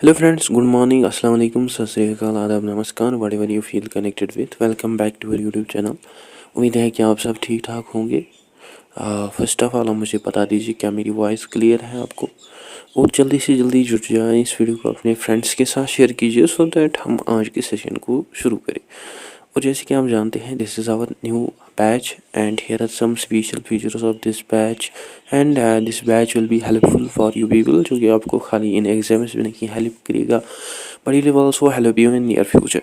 Hello friends, good morning, अस्सलाम वालेकुम, सत श्री अकाल, आदाब, नमस्कार, whatever you feel connected with, welcome back to our YouTube channel. उम्मीद है कि आप सब ठीक ठाक होंगे। फर्स्ट ऑफ ऑल आप मुझे बता दीजिए क्या मेरी वॉइस क्लियर है आपको, और जल्दी से जल्दी जुट जाएं, इस वीडियो को अपने फ्रेंड्स के साथ शेयर कीजिए सो दैट हम आज के सेशन को शुरू करें। और जैसे कि आप जानते हैं, this is our new batch and here are some special features of this batch and this batch will be helpful for you people, जो कि आपको खाली इन एग्जाम्स में नहीं हेल्प करेगा, but it will also help you in near future.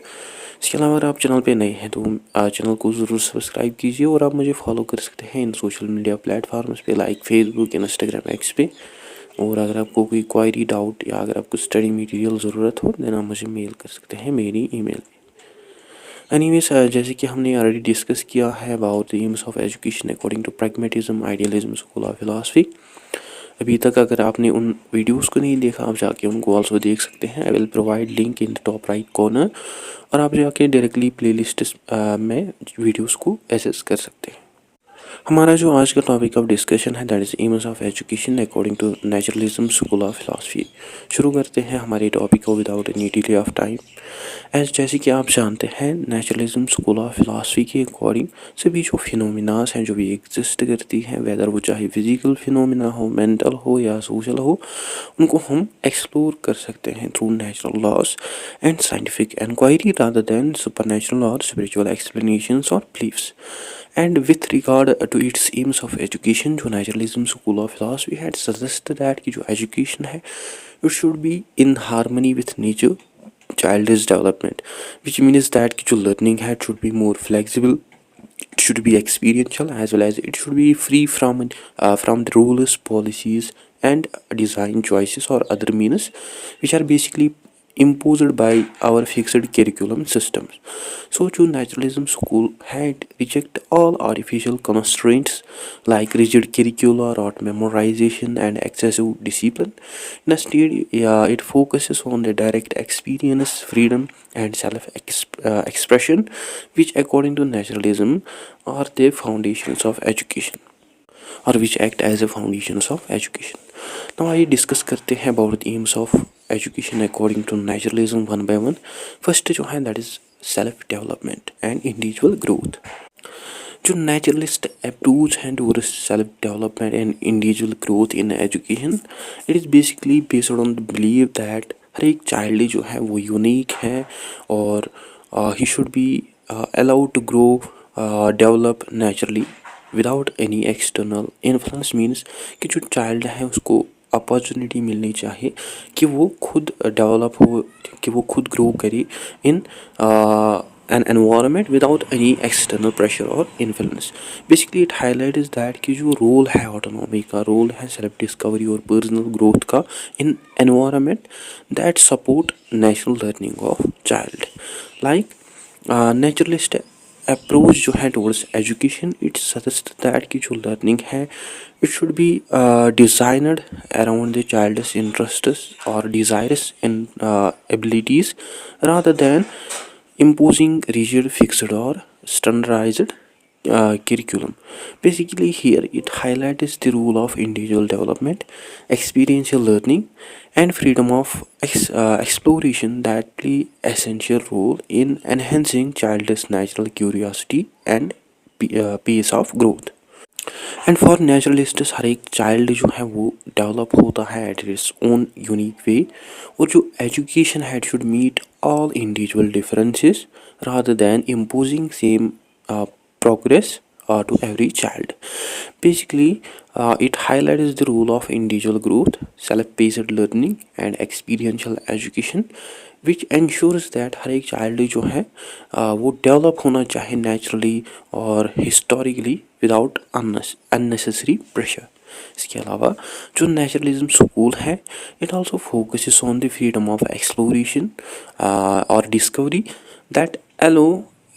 इसके अलावा अगर आप चैनल पे नए हैं तो चैनल को ज़रूर सब्सक्राइब कीजिए, और आप मुझे फॉलो कर सकते हैं इन सोशल मीडिया प्लेटफॉर्म्स पे लाइक फेसबुक, इंस्टाग्राम, एक्स पे। और अगर आपको कोई क्वायरी, डाउट या अगर आपको स्टडी मटेरियल ज़रूरत हो देन आप मुझे मेल कर सकते हैं मेरी ईमेल। एनीवेज, जैसे कि हमने ऑलरेडी डिस्कस किया है about the aims of education according to pragmatism, idealism, school of philosophy. अभी तक अगर आपने उन वीडियोस को नहीं देखा, आप जाके उनको ऑल्सो देख सकते हैं। I will provide link in the top right corner, और आप जाके डायरेक्टली प्लेलिस्ट में वीडियोस को एक्सेस कर सकते हैं। हमारा जो आज का टॉपिक ऑफ डिस्कशन है that is aims of education according to naturalism, school of philosophy. शुरू करते हैं हमारे टॉपिक को without any delay of time. जैसे कि आप जानते हैं, नेचुरलिज्म, स्कूल ऑफ फिलॉसफी के अकॉर्डिंग सभी जो फिनोमिनास हैं, जो भी एग्जिस्ट करती हैं, वेदर वो चाहे फिजिकल फिनोमिना हो, मेंटल हो या सोशल हो, उनको हम एक्सप्लोर कर सकते हैं through natural laws and scientific inquiry rather than supernatural और स्पिरिचुअल एक्सप्लेनेशंस और beliefs. And with regard to its aims of education, जो naturalism school of philosophy had suggested that कि जो एजुकेशन है it should be in harmony with nature, childish development, which means that कि जो learning है it should be more flexible, it should be experiential, as well as it should be free from the rules, policies and design choices or other means which are basically imposed by our fixed curriculum systems. So जो naturalism school had reject all artificial constraints like rigid curricula or memorization and excessive discipline. Instead, yeah, it focuses on the direct experience, freedom and self expression, which according to naturalism are the foundations of education, और which act as a foundations of education. Now आइए discuss करते हैं about the aims of education according to naturalism one by one. First जो है that is self development and individual growth. जो naturalist approach है towards self development and individual growth in education, it is basically based on the believe that हर एक child जो है वो unique है, और he should be allowed to grow, develop naturally without any external influence. Means कि जो child है उसको अपॉर्चुनिटी मिलनी चाहिए कि वो खुद डेवलप हो, कि वो खुद ग्रो करे इन an environment without any external pressure or influence. Basically it highlights that कि जो रोल है ऑटोनॉमी का, रोल है सेल्फ डिस्कवरी और पर्सनल ग्रोथ का in environment that support natural learning of child. Like naturalist approach जो है towards education, it suggest that कि जो लर्निंग है it should be designed around the child's interests और desires in abilities rather than imposing rigid, fixed or standardized curriculum. Basically here it highlights the role of individual development, experiential learning and freedom of exploration that play essential role in enhancing child's natural curiosity and pace of growth. And for naturalists हर एक child जो है वो develop होता है at its own unique way, और जो education है it should meet all individual differences rather than imposing same progress to every child. Basically, it highlights the role of individual growth, self-paced learning and experiential education, which ensures that हर एक child जो है वो develop होना चाहे naturally और historically without unnecessary pressure. इसके अलावा जो नेचुरलिज्म स्कूल है it also focuses on the freedom of exploration और discovery that allow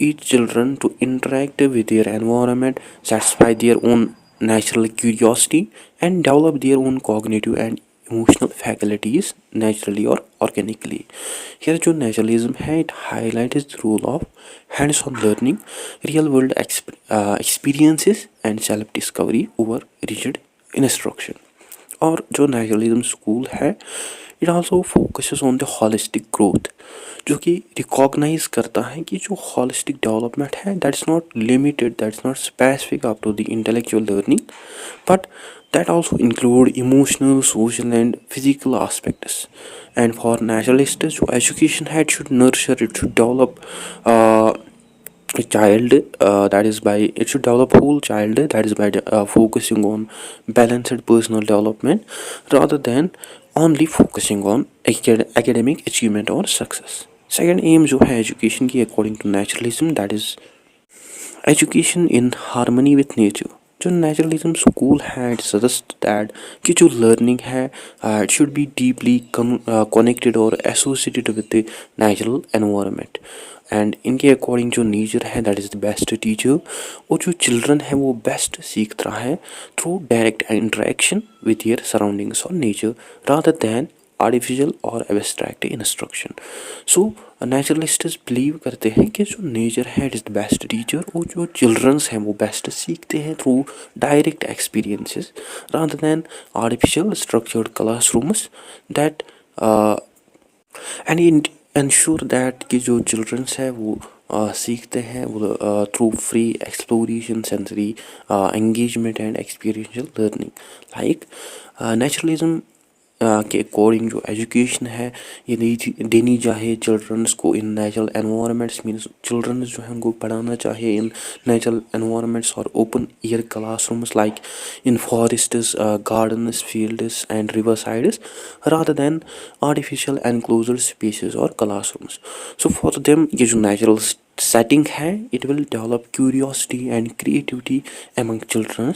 each children to interact with their environment, satisfy their own natural curiosity and develop their own cognitive and emotional faculties naturally or organically. Here जो naturalism है it highlights the role of hands-on learning, real world experiences and self discovery over rigid instruction. और जो naturalism school है it also focuses on the holistic growth, जो कि recognize करता है कि जो होलिस्टिक डेवलपमेंट है that is not limited, that is not specific up to the intellectual learning, but that also include emotional, social and physical aspects. And for naturalists, so education had should nurture, it should develop a child, that is by it should develop whole child, that is by focusing on balanced personal development rather than only focusing on academic achievement or success. Second aim जो है education की according to naturalism, that is education in harmony with nature. जो naturalism school है it suggest that कि जो learning है it should be deeply connected और associated with the natural environment, and इनके अकॉर्डिंग जो नेचर है that is the best teacher, और जो चिल्ड्रन है वो बेस्ट सीखता है through direct interaction with their surroundings और नेचर रादर दैन आर्टिफिशियल और abstract instruction. So naturalists believe करते हैं कि जो नेचर है it is the best teacher, और जो चिल्ड्रंस हैं वो बेस्ट सीखते हैं through direct experiences rather than artificial structured classrooms that and ensure that कि जो चिल्ड्रंस है वो सीखते हैं वो through free exploration, sensory engagement and experiential learning. Like naturalism के अकॉर्डिंग जो एजुकेशन है ये देनी चाहिए चिल्ड्रंस को in natural environments, means childrens जो है उनको पढ़ाना चाहिए इन नेचुरल एनवायरनमेंट्स और open air classrooms like in forests, gardens, fields and river sides rather than artificial enclosed spaces और क्लासरूम्स. सो फॉर देम ये जो नेचुरल setting है it will develop curiosity and creativity among children,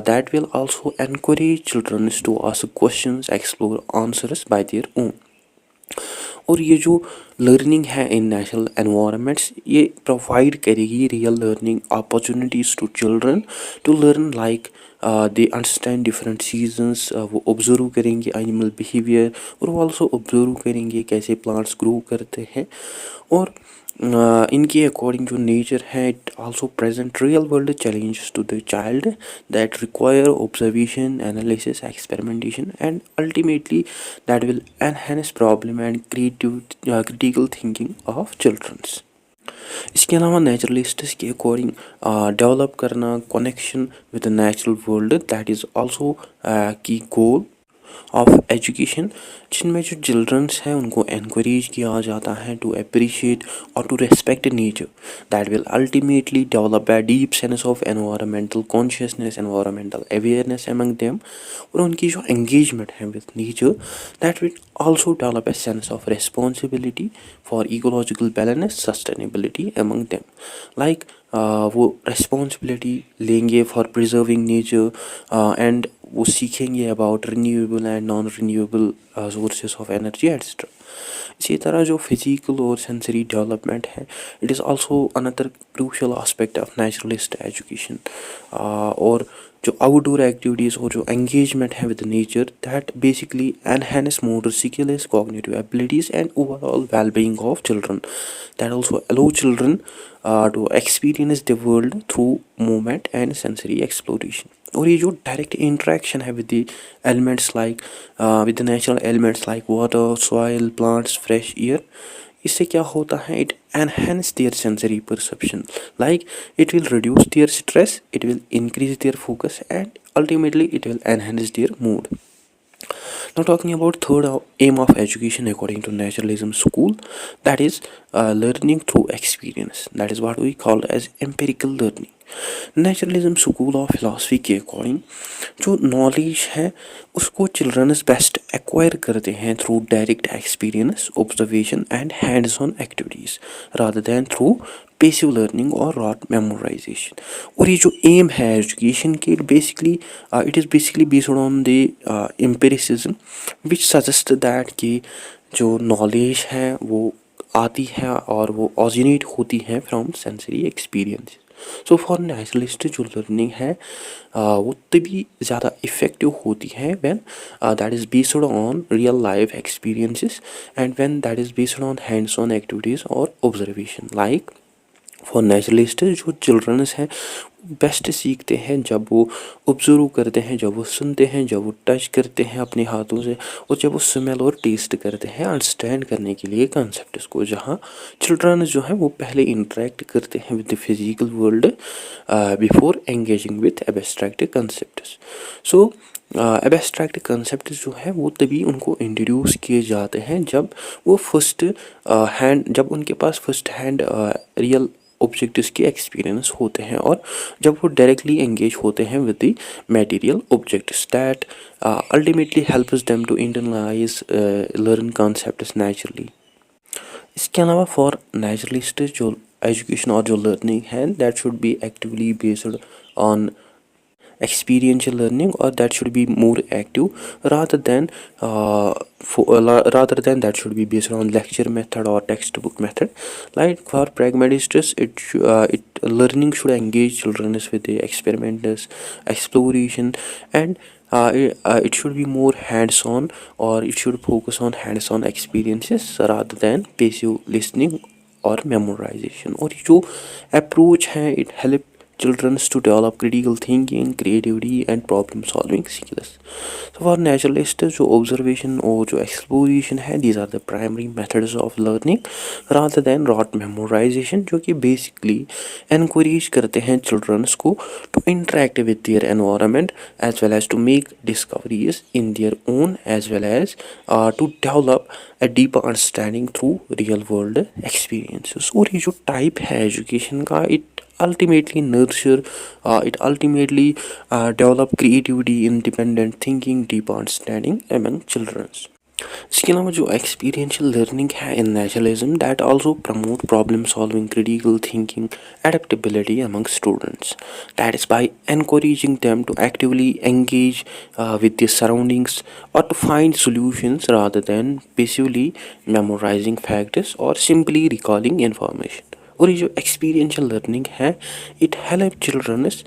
that will also encourage children to ask questions, explore answers by their own. और ये जो learning है in natural environments ये provide करेगी real learning opportunities to children to learn, like they understand different seasons, वो observe करेंगे animal behaviour, और वो ऑल्सो ऑब्जर्व करेंगे कैसे प्लांट्स ग्रो करते हैं. और इनके अकॉर्डिंग जो नेचर है it also present real world challenges to the child that require observation, analysis, experimentation and ultimately that will enhance problem and critical thinking of childrens. इसके अलावा नेचुरलिस्ट्स के अकॉर्डिंग डेवलप करना connection with the natural world that is also key goal of education, जिनमें जो childrens हैं उनको encourage किया जाता है टू अप्रिशिएट और to respect nature that will ultimately develop a deep sense of environmental consciousness, environmental awareness among them, और उनकी जो एंगेजमेंट है with nature that will also develop a sense of responsibility for ecological balance, sustainability among them. Like वो responsibility लेंगे for preserving nature and वो सीखेंगे about renewable and non renewable sources of energy etcetera. इसी तरह जो physical और sensory development है it is also another crucial aspect of naturalist education. और जो आउटडोर एक्टिविटीज़ और जो एंगेजमेंट है with nature that basically enhance motor skills, cognitive abilities and overall wellbeing of children, that also allow children to experience the world through movement and sensory exploration. और ये जो direct interaction है with the elements like with the natural elements like water, soil, plants, fresh air, इससे क्या होता है it enhance their sensory perception, like it will reduce there stress, it will increase their focus and ultimately it will enhance their mood. Now talking about third aim of education according to naturalism school, that is learning through experience, that is what we call as empirical learning. Naturalism school of philosophy के according जो knowledge है उसको children's best acquire करते हैं through direct experience, observation and hands on activities rather than through passive learning और rot memorization. और ये जो एम है एजुकेशन के it is basically based on the empiricism which suggest that कि जो नॉलेज है वो आती है और वो ऑरिजिनेट होती है from sensory experience. So for naturalist जो लर्निंग है वो तभी ज़्यादा इफ़ेक्टिव होती है when that is based on real life experiences and when that is based on hands on activities और ऑब्जर्वेशन. लाइक फॉर नेचुरलिस्ट जो चिल्ड्रंस हैं बेस्ट सीखते हैं जब वो ऑब्जर्व करते हैं, जब वो सुनते हैं, जब वो टच करते हैं अपने हाथों से, और जब वो स्मेल और टेस्ट करते हैं अंडरस्टैंड करने के लिए कॉन्सेप्ट्स को। जहाँ चिल्ड्रन जो है वो पहले इंटरेक्ट करते हैं with the physical world before engaging with abstract concepts. So abstract concept जो है वो तभी उनको इंट्रोड्यूस किए जाते हैं जब वो फर्स्ट हैंड, जब उनके पास फर्स्ट हैंड रियल ऑब्जेक्ट्स के एक्सपीरियंस होते हैं, और जब वो डायरेक्टली एंगेज होते हैं with the material objects that ultimately helps them to internalize learn concepts naturally. इसके अलावा फॉर नेचुरलिस्ट जो एजुकेशन और जो लर्निंग है that should be actively based on experiential learning, or that should be more active rather than that should be based on lecture method or textbook method. Like for pragmatists, it learning should engage children with the experiments, exploration, and it should be more hands-on, or it should focus on hands-on experiences rather than passive listening और memorisation. और ये जो approach है it help childrens to develop critical thinking, creativity and problem solving skills. So for naturalists जो observation और जो exploration है these are the primary methods of learning rather than rote memorization, जो कि basically encourage करते हैं childrens को to interact with their environment as well as to make discoveries in their own as well as to develop a deeper understanding through real world experiences. और ये जो type है education का it ultimately nurture, it ultimately develop creativity, independent thinking, deep understanding among children. इसके अलावा जो experiential learning है in naturalism that also promote problem solving, critical thinking, adaptability among students. That is by encouraging them to actively engage with their surroundings or to find solutions rather than passively memorizing facts or simply recalling information. और ये जो experiential learning है it help childrens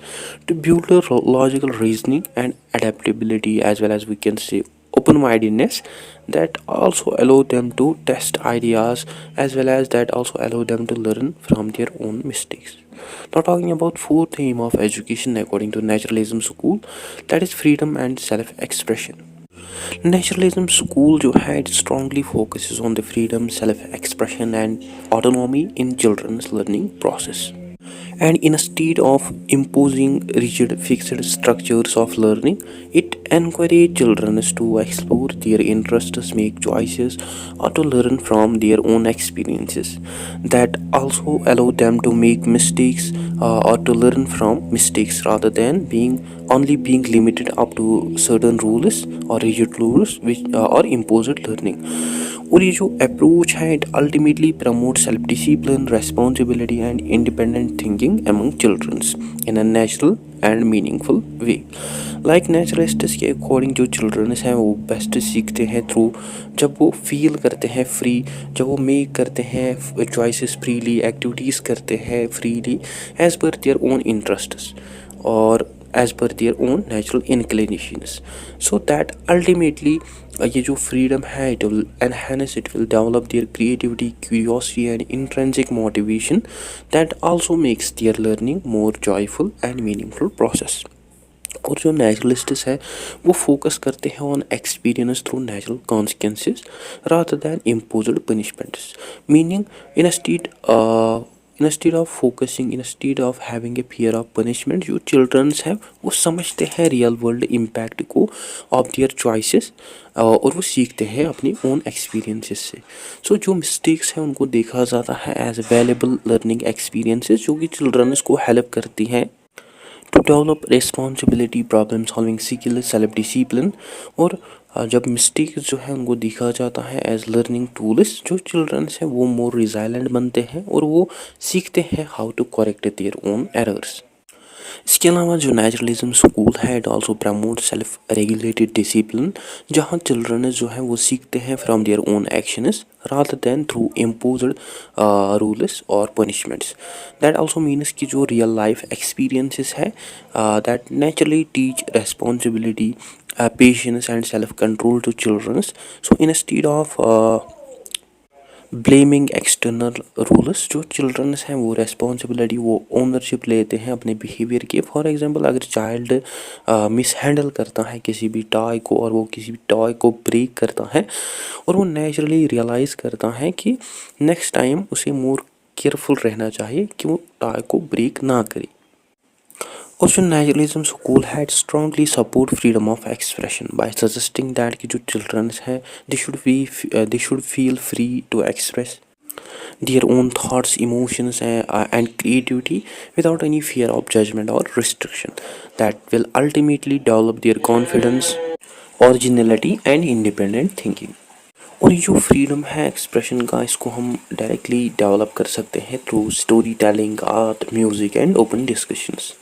to build logical reasoning and adaptability as well as we can say open-mindedness that also allow them to test ideas as well as that also allow them to learn from their own mistakes. Now talking about fourth aim of education according to naturalism school, that is freedom and self-expression. Naturalism school जो है it strongly focuses on the freedom, self expression and autonomy in childrens learning process. And instead of imposing rigid fixed structures of learning, it encourages children to explore their interests, make choices, or to learn from their own experiences. That also allow them to make mistakes or to learn from mistakes rather than being limited up to certain rules or rigid rules which or imposed learning. और ये जो approach है it ultimately promote self discipline, responsibility and independent thinking among childrens in a natural and meaningful way. Like naturalists के according जो childrens हैं वो best सीखते हैं थ्रू जब वो फील करते हैं फ्री, जब वो मेक करते हैं चॉइसेस फ्रीली, एक्टिविटीज़ करते हैं freely as per their own interests और as per their own natural inclinations, so that ultimately ये जो freedom है it will enhance, it will develop their creativity, curiosity and intrinsic motivation that also makes their learning more joyful and meaningful process. और जो नेचुरलिस्ट्स है वो focus करते हैं on experience through natural consequences rather than imposed punishments, meaning instead of having a fear of punishment, जो childrens हैं वो समझते हैं रियल वर्ल्ड इम्पैक्ट को ऑफ देयर चॉइसेस और वो सीखते हैं अपनी ओन एक्सपीरियंसेस से. सो जो मिस्टेक्स हैं उनको देखा जाता है एज वैल्यूएबल लर्निंग एक्सपीरियंसेस जो कि चिल्ड्रंस को हेल्प करती हैं to develop responsibility, problem solving skill, self discipline. और जब मिस्टेक्स जो है उनको देखा जाता है एज लर्निंग टूल्स, जो चिल्ड्रंस हैं वो मोर रिजाइलेंट बनते हैं और वो सीखते हैं how to correct their own errors. इसके अलावा जो नेचुरलिज्म स्कूल है it also promote self regulated discipline, जहाँ चिल्ड्रन जो है वो सीखते हैं from their own actions rather than through imposed rules or punishments. That also means कि जो real life experiences है that naturally teach responsibility, patience and self control to children. So instead of blaming external rules, जो childrens हैं वो responsibility, वो ownership लेते हैं अपने बिहेवियर की। फॉर एग्जांपल अगर चाइल्ड मिस हैंडल करता है किसी भी टॉय को और वो किसी भी टॉय को ब्रेक करता है और वो नेचुरली रियलाइज़ करता है कि नेक्स्ट टाइम उसे मोर केयरफुल रहना चाहिए कि वो टॉय को ब्रेक ना करे। Ocean Naturalism School had strongly support freedom of expression by suggesting that कि जो children हैं they should feel free to express their own thoughts, emotions, and creativity without any fear of judgment or restriction that will ultimately develop their confidence, originality and independent thinking। और ये जो freedom है expression का, इसको हम directly develop कर सकते हैं through story telling, art, music and open discussions.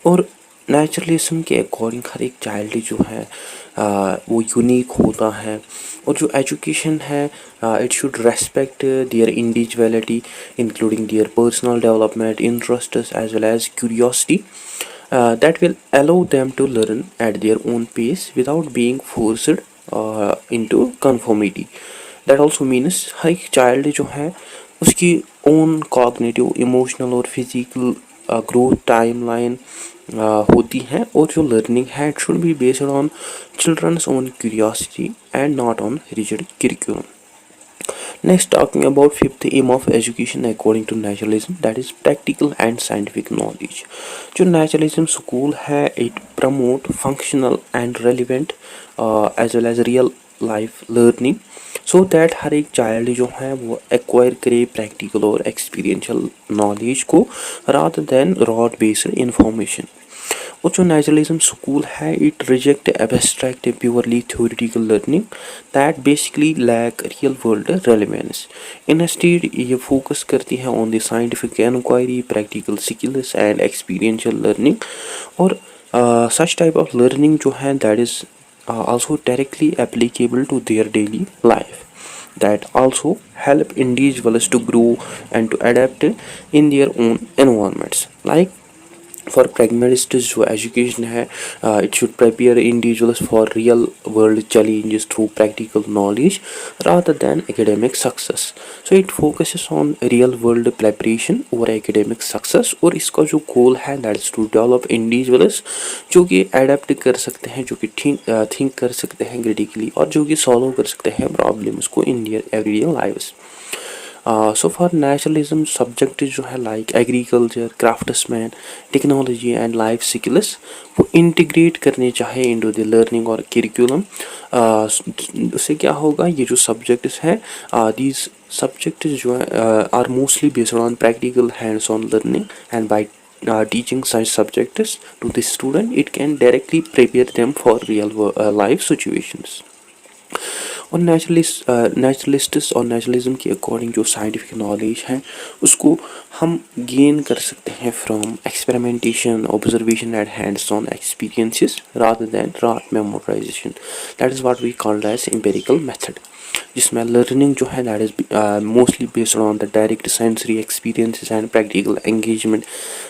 और नेचुरलिज्म के अकॉर्डिंग हर एक चाइल्ड जो है वो यूनिक होता है। और जो एजुकेशन है it should respect their individuality including their personal development, interests as well as curiosity that will allow them to learn at their own pace without being forced into conformity। that also means हर एक child जो है उसकी own cognitive, emotional और physical growth timeline होती है। और जो लर्निंग है it should be based on childrens own curiosity and not on rigid curriculum. Next, talking about fifth aim of education according to naturalism, that is practical and scientific knowledge। जो naturalism school है it promote functional and relevant as well as real life learning so that हर एक child जो है वो acquire करे practical और experiential knowledge को rather than raw based information। और जो नेचुरलिज्म स्कूल है it reject abstract purely theoretical learning that basically lack real world relevance. Instead ये फोकस करती है on the scientific inquiry, practical skills and experiential learning. और such type of learning जो है that is also directly applicable to their daily life, that also help individuals to grow and to adapt in their own environments। Like for pragmatists जो education है it should prepare individuals for real world challenges through practical knowledge rather than academic success। so it focuses on real world preparation over academic success। और इसका जो गोल है that is to develop individuals जो कि adapt कर सकते हैं, जो कि थिंक कर सकते हैं क्रिटिकली और जो कि सॉल्व कर सकते हैं प्रॉब्लम्स को in their everyday lives. So for naturalism subject जो है like agriculture, craftsman, technology and life skills वो इंटीग्रेट करने चाहे इनटू द लर्निंग और करिकुलम। उससे क्या होगा, ये जो सब्जेक्ट्स हैं दीज सब्जेक्ट्स जो है are mostly based on practical hands on learning and by teaching such subjects to the student it can directly prepare them for real life situations। और नेचुरलिस्ट्स और नेचुरलिज्म के अकॉर्डिंग जो साइंटिफिक नॉलेज है उसको हम gain कर सकते हैं from experimentation, observation and hands on experiences rather than rote memorization. That is what we called as empirical method, जिसमें लर्निंग जो है that is mostly based on the direct sensory experiences and practical engagement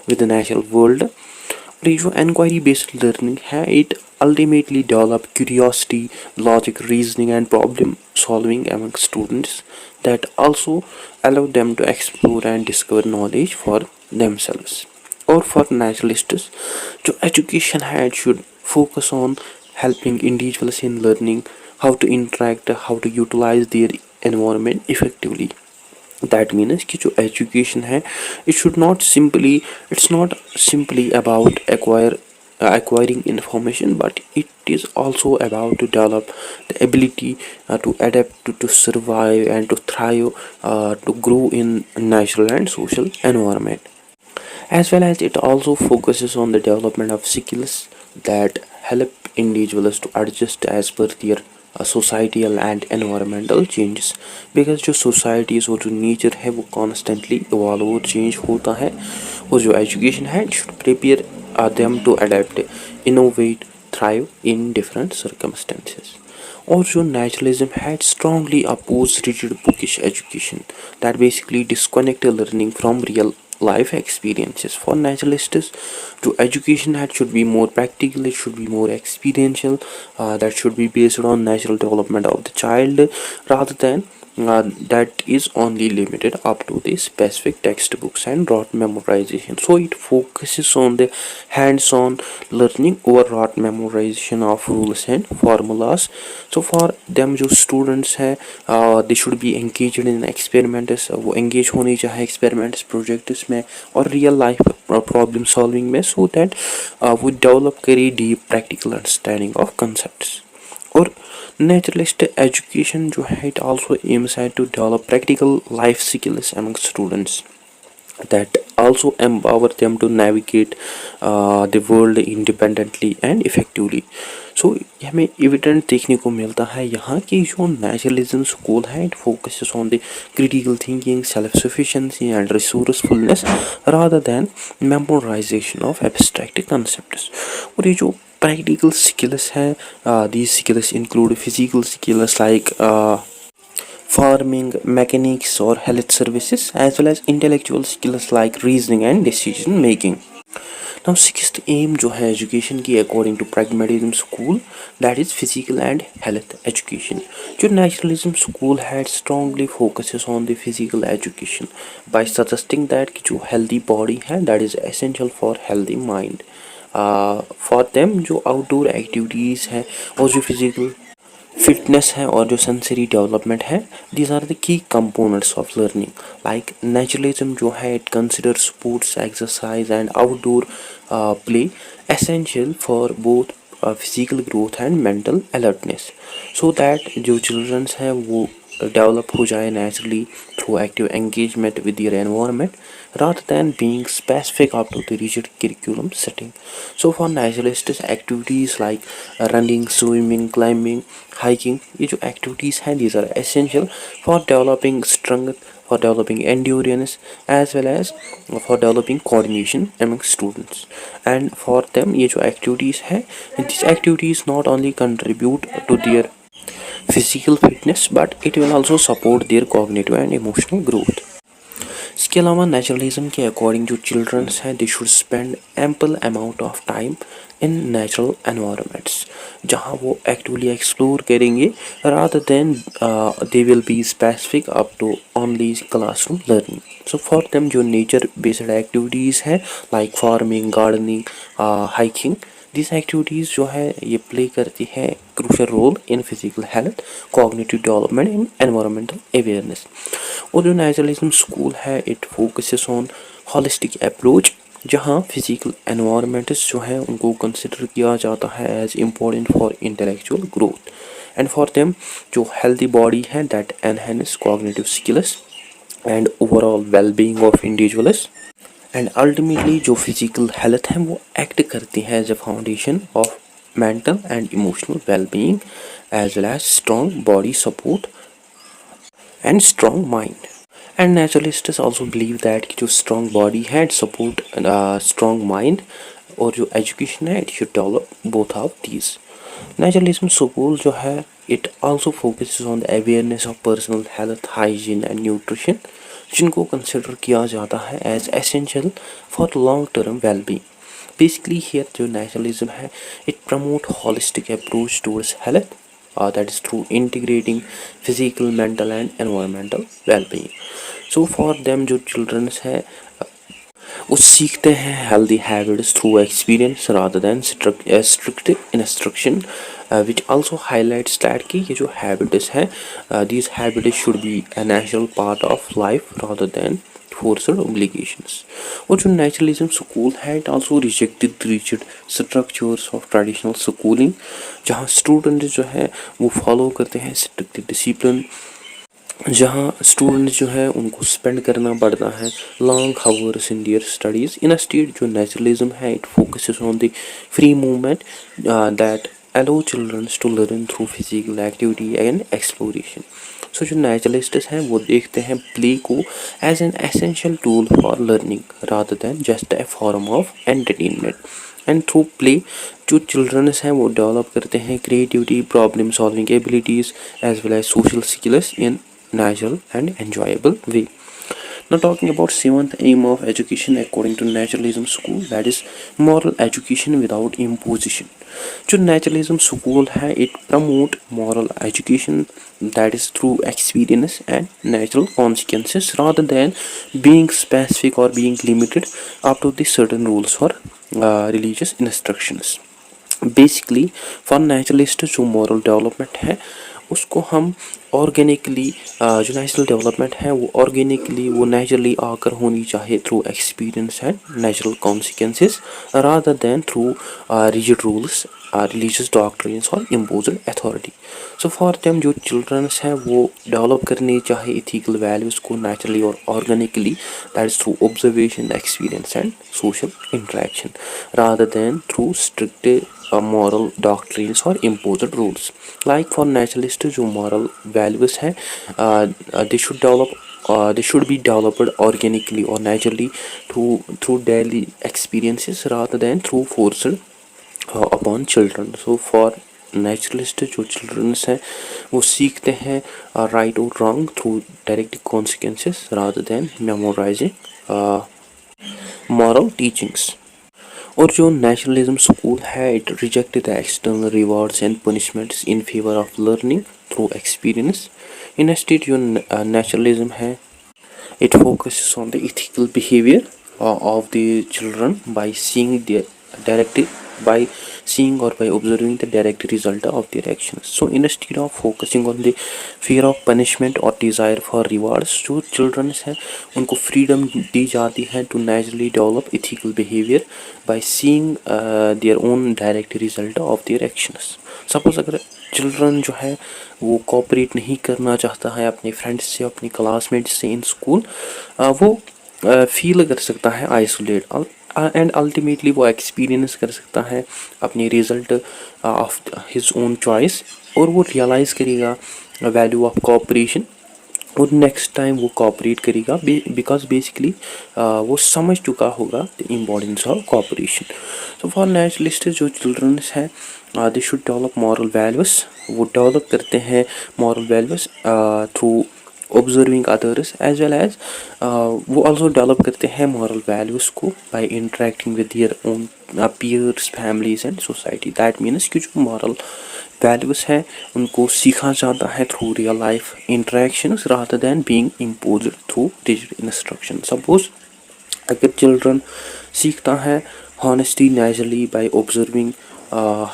with the natural world. और ये जो inquiry based learning है it ultimately develop curiosity, logic, reasoning and problem solving among students that also allow them to explore and discover knowledge for themselves। और for naturalists जो education है it should focus on helping individuals in learning how to interact, how to utilize their environment effectively। that means कि जो education है it's not simply about acquiring information, but it is also about to develop the ability to adapt, to survive and to thrive, to grow in natural and social environment। as well as it also focuses on the development of skills that help individuals to adjust as per their societal and environmental changes। because जो societies और जो nature है वो constantly evolve और change होता है। और जो education है it should prepare them to adapt, innovate, thrive in different circumstances। और जो naturalism had strongly opposed rigid bookish education that basically disconnect learning from real life experiences। for naturalists जो education had should be more practical, it should be more experiential, that should be based on natural development of the child rather than that is only limited up to the specific textbooks and rote memorization. So it focuses on the hands-on learning over rote memorization of rules and formulas. So for them जो students हैं they should be engaged in experiments, वो engage होने चाहिए experiments projects में और real life problem solving में, so that वो develop करे deep practical understanding of concepts. और naturalist education जो है it also aims at to develop practical life skills among students that also empower them to navigate the world independently and effectively. So हमें evident देखने को मिलता है यहाँ कि जो naturalism school है it focuses on the critical thinking, self-sufficiency and resourcefulness rather than memorization of abstract concepts. और ये जो practical skills हैं these skills include physical skills like farming, mechanics or health services, as well as intellectual skills like reasoning and decision making. Now sixth aim जो है education की according to pragmatism school, that is physical and health education. जो naturalism school है strongly focuses on the physical education by suggesting that कि जो healthy body है that is essential for healthy mind. For them जो outdoor activities है और जो physical fitness है और जो सेंसरी डेवलपमेंट है these are the key components of learning. Like naturalism जो है it consider sports exercise and outdoor play essential for both physical growth and mental alertness, so that जो चिल्ड्रंस हैं वो develop हो जाए naturally through active engagement with their environment rather than being specific up to the rigid curriculum setting. So for naturalists activities like running, swimming, climbing, hiking, ये जो activities हैं these are essential for developing strength, for developing endurance as well as for developing coordination among students. And for them ये जो activities हैं these activities not only contribute to their physical fitness but it will also support their cognitive and emotional growth. इसके अलावा naturalism के according जो childrens हैं they should spend ample amount of time in natural environments जहाँ वो actively explore करेंगे rather than they will be specific up to only classroom learning. So for them जो nature based activities हैं like farming, gardening, hiking, this activities जो है ये play करती है crucial role in physical health, cognitive development and environmental awareness. और जो naturalism school है it focuses on holistic approach जहाँ फिजिकल एनवायरमेंट्स जो है उनको कंसिडर किया जाता है as important for intellectual growth. And for them जो हेल्दी बॉडी है that enhance cognitive skills and overall wellbeing of individuals. And ultimately जो फिजिकल हेल्थ है वो एक्ट करती है as a foundation of mental and emotional wellbeing as well as strong body support and strong mind. And naturalists also believe that कि जो strong body है it support strong mind और जो education है it should develop both of these. Naturalism school जो है it also focuses on the awareness of personal health, hygiene and nutrition जिनको consider किया जाता है as essential for long term wellbeing. Basically here जो नेचुरलिज्म है it promote holistic approach towards health that is through integrating physical, mental and environmental well-being. So for them जो children है वो सीखते हैं healthy habits through experience rather than strict instruction, which also highlights that कि ये जो habits हैं these habits should be a natural part of life rather than forced obligations. और जो नेचुरलिज्म स्कूल है it also rejected rigid structures of traditional schooling जहाँ students जो है वो फॉलो करते हैं स्ट्रिक्ट डिसिप्लिन, जहाँ स्टूडेंट्स जो है उनको स्पेंड करना पड़ता है long hours in their studies. In a state जो नेचुरलिज्म है it focuses on the free movement that allow children to learn through physical activity and exploration. So जो नेचुरलिस्ट्स हैं वो देखते हैं प्ले को as an essential tool for learning rather than just a form of entertainment. And through play जो childrens हैं वो develop करते हैं creativity, problem solving abilities as well as social skills in natural and enjoyable way. Now talking about seventh aim of education according to naturalism school, that is moral education without imposition. जो naturalism school है, it promote moral education, that is through experience and natural consequences rather than being specific or being limited up to the certain rules or religious instructions. Basically for naturalist जो moral development है उसको हम organically, जो natural development है वो organically, वो naturally आकर होनी चाहिए through experience and natural consequences rather than through rigid rules, religious doctrines और imposed authority. So for them जो चिल्ड्रंस हैं वो डेवलप करने चाहिए इथिकल वैल्यूज़ को नेचुरली और organically, that is through observation, experience and social interaction rather than through strict moral doctrines or imposed rules. Like for naturalist जो moral values हैं, they should be developed organically or naturally through daily experiences rather than through forced upon children. So for naturalist जो childrens हैं वो सीखते हैं right और wrong through direct consequences rather than memorizing moral teachings. और जो nationalism school है, it reject the external rewards and punishments in favour of learning through experience. Instead जो नेशनलिज्म है, it focuses on the ethical behaviour of the children by seeing or by observing the direct result of their actions. So instead of focusing on the fear of punishment or desire for rewards, जो children हैं उनको freedom दी जाती है to naturally develop ethical behavior by seeing their own direct result of their actions. Suppose अगर children जो है वो cooperate नहीं करना चाहता है अपने फ्रेंड्स से, अपने क्लासमेट्स से इन स्कूल, वो फील कर सकता है आइसोलेट एंड अल्टीमेटली वो एक्सपीरियंस कर सकता है अपने result of his own choice और वो रियलाइज़ करेगा वैल्यू ऑफ कोऑपरेशन और नेक्स्ट टाइम वो कोऑपरेट करेगा बिकॉज बेसिकली वो समझ चुका होगा द इम्पोर्टेंस ऑफ कोऑपरेशन. तो फॉर नेचुरलिस्ट जो चिल्ड्रंस हैं they should develop moral values. वो डेवलप करते हैं moral values through observing others as well as वो also develop करते हैं moral values को by interacting with their own peers, families and society. That means कि जो moral values हैं उनको सीखा जाता है through real life interactions rather than being imposed through rigid instruction. Suppose अगर children सीखता है honesty naturally by observing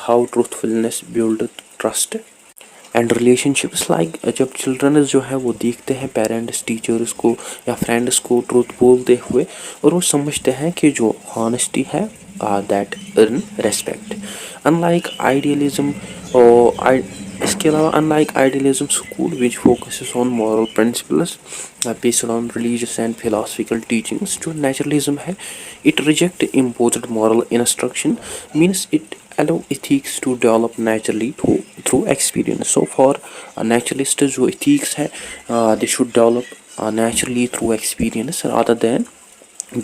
how truthfulness build trust and relationships. Like जब चिल्ड्रन जो है वो देखते हैं पेरेंट्स, टीचर्स को या फ्रेंड्स को ट्रूथ बोलते हुए और वो समझते हैं कि जो हॉनेस्टी है that earn respect. Unlike idealism और इसके अलावा unlike idealism school which focuses on moral principles based on religious and philosophical teachings, जो नेचुरलिज्म है it reject imposed moral instruction, means it allow ethics to develop naturally through experience. So for naturalist जो ethics है they should develop naturally through experience rather than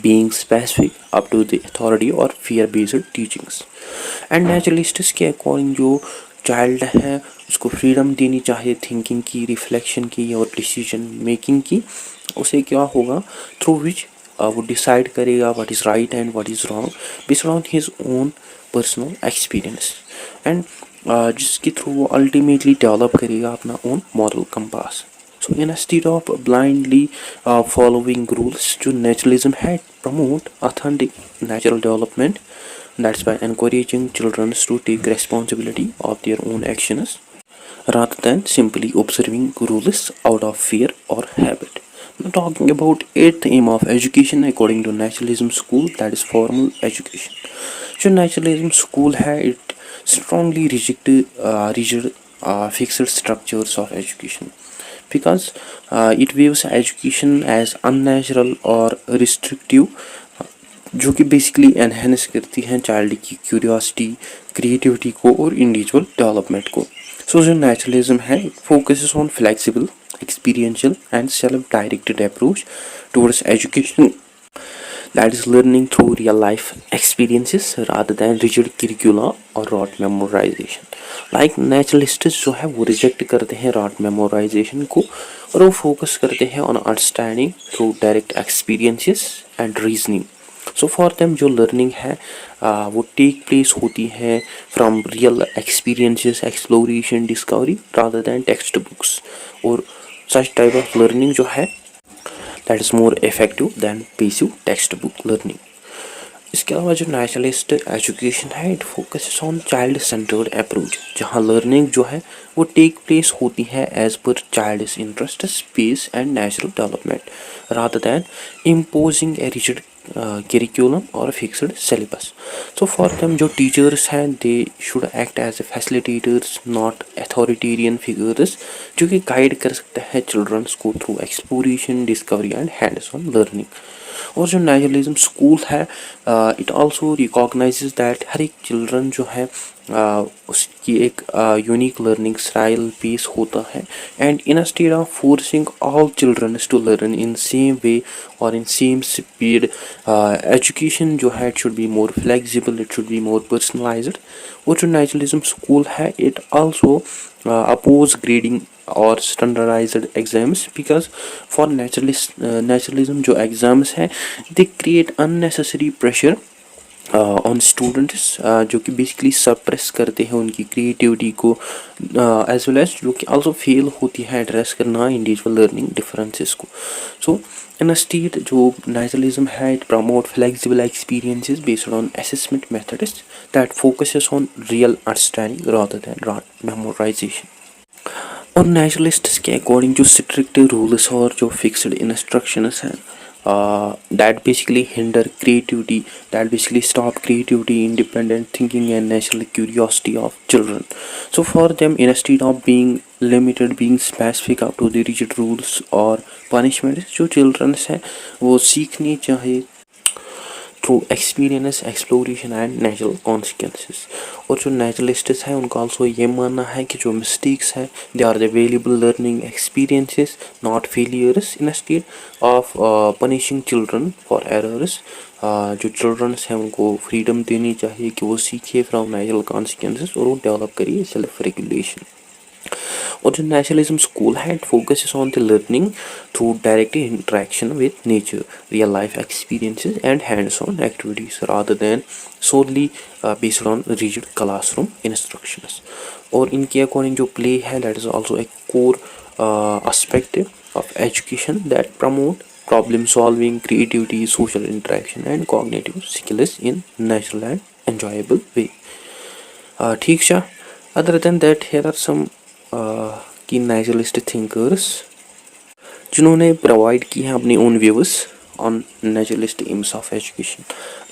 being specific up to the authority or fear based teachings. And naturalists के according जो child है उसको freedom देनी चाहिए thinking की, reflection की और डिसीजन मेकिंग की. उसे क्या होगा थ्रू विच वो डिसाइड करेगा what is right and what is wrong based on his own personal experience and जिसके थ्रू वो अल्टीमेटली डेवलप करेगा अपना own moral compass. So instead of blindly following rules, जो नेचुरलिज्म है promote authentic natural development, that's by encouraging childrens to take responsibility of their own actions rather than simply observing rules out of fear or habit. Now talking about eighth aim of education according to naturalism school, that is formal education. जो naturalism school है it strongly rigid fixed structures of education because it views education as unnatural or restrictive, जो कि basically enhance करती हैं child की curiosity, creativity को और individual development को. सो जो नेचुरलिज्म है it focuses on flexible, experiential and self directed approach towards education that is learning through real life experiences rather than rigid curricula or rote memorization. Like naturalists जो है वो reject करते हैं rote memorization को और वो focus करते हैं on understanding through direct experiences and reasoning. So for them जो लर्निंग है वो टेक प्लेस होती है from real experiences, exploration, discovery rather than text books. और सच टाइप ऑफ लर्निंग जो है that is more effective than passive text book learning. इसके अलावा जो नेचुरलिस्ट एजुकेशन है it focus on child centred approach, जहाँ लर्निंग जो है वो टेक प्लेस होती है as per child interest, space and natural development rather than imposing a rigid curriculum or fixed syllabus. So for them जो teachers हैं they should act as a facilitators not authoritarian figures जो कि guide कर सकते हैं children को through exploration, discovery and hands-on learning. और जो नेचुरलिज्म स्कूल है इट आल्सो रिकॉग्नाइजेस दैट हर एक चिल्ड्रन जो है उसकी एक यूनिक लर्निंग स्टाइल पीस होता है and instead of forcing all children to learn in same way और इन सेम स्पीड, एजुकेशन जो है it should be more flexible, it should be more personalized. और जो नेचुरलिज्म स्कूल है it also oppose grading or standardized exams because for naturalism जो exams है they create unnecessary pressure on students जो कि basically suppress करते हैं उनकी क्रिएटिविटी को एज वेल एज जो कि आल्सो फेल होती है एड्रेस करना इंडिविजुअल लर्निंग डिफरेंसेस को. सो इन स्टेट जो नेचुरलिज्म है it promote flexible experiences based on assessment methods that focuses on real understanding rather than rote memorization. और नेचुरलिस्ट्स के अकॉर्डिंग जो स्ट्रिक्ट रूल्स और जो फिक्स्ड इंस्ट्रक्शंस हैं that basically hinder creativity, that basically stop creativity, independent thinking and natural curiosity of children. So for them instead of being limited, being specific up to the rigid rules or punishments, जो children हैं वो सीखनी चाहिए through experience, exploration and natural consequences. और जो नेचुरलिस्ट्स हैं उनका also ये मानना है कि जो मिस्टेक्स हैं they are the valuable learning experiences not failures instead of punishing children for errors. जो चिल्ड्रंस हैं उनको फ्रीडम देनी चाहिए कि वो सीखे फ्रॉम नेचुरल कॉन्सिक्वेंसेस और वो डेवलप करिए सेल्फ रेगुलेशन. और जो नेचुरलिज्म स्कूल है it focuses on the learning through direct interaction with nature, real life experiences and hands on activities rather than solely based on rigid classroom instructions. और इनके according जो play है that is also a core aspect of education that promote problem solving, creativity, social interaction and cognitive skills in natural and enjoyable way. ठीक है. Other than that here are some की naturalist thinkers जिन्होंने provide की हैं अपनी own views on naturalist aims of education.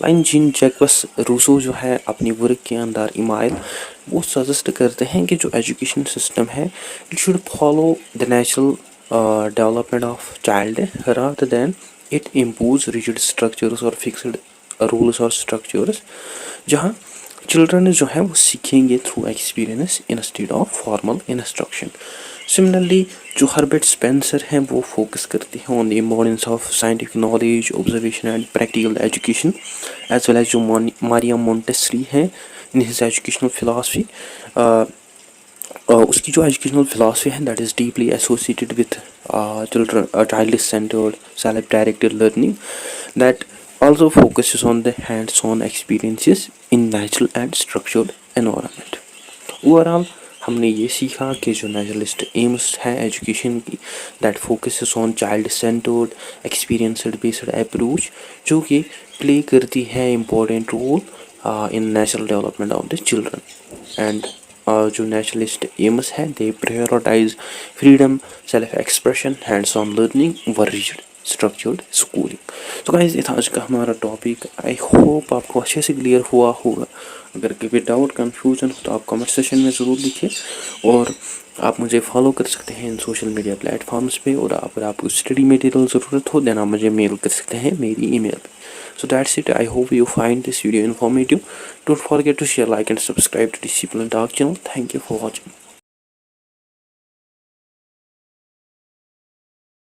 Like Jean Jacques Rousseau जो है अपनी वर्क के अंदर इमाइल वो सजेस्ट करते हैं कि जो एजुकेशन सिस्टम है it should follow the natural development of child rather than it impose rigid structures और फिक्स्ड रूल्स और स्ट्रक्चर्स, जहाँ चिल्ड्रन जो है वो सीखेंगे through experience instead of formal instruction. Similarly जो हर्बर्ट स्पेंसर हैं वो फोकस करते हैं on the importance of scientific knowledge, observation and practical education as well as जो मारिया मोंटेसरी हैं इन हिज एजुकेशनल फिलॉसफी. उसकी जो एजुकेशनल फिलॉसफी है that is deeply associated with children child centred self directed learning that also focuses on the hands-on experiences in natural and structured environment. Overall हमने ये सीखा कि जो naturalist aims है education की that focuses on child centred experience based approach जो कि play करती है important role in natural development of the children. And जो नेचुरलिस्ट एम्स है they prioritise freedom, self expression, hands on learning व rigid structured schooling. तो guys ये था आज का हमारा टॉपिक. आई होप आपको अच्छे से क्लियर हुआ होगा. अगर कभी डाउट कन्फ्यूजन हो तो आप कमेंट सेशन में ज़रूर लिखिए और आप मुझे फॉलो कर सकते हैं इन सोशल मीडिया प्लेटफॉर्म्स पे. और अगर आपको स्टडी मटेरियल ज़रूरत हो देन आप मुझे मेल कर सकते हैं मेरी ईमेल पे. So that's it. I hope you find this video informative. Don't forget to share, like and subscribe to Discipline Talk channel. Thank you for watching.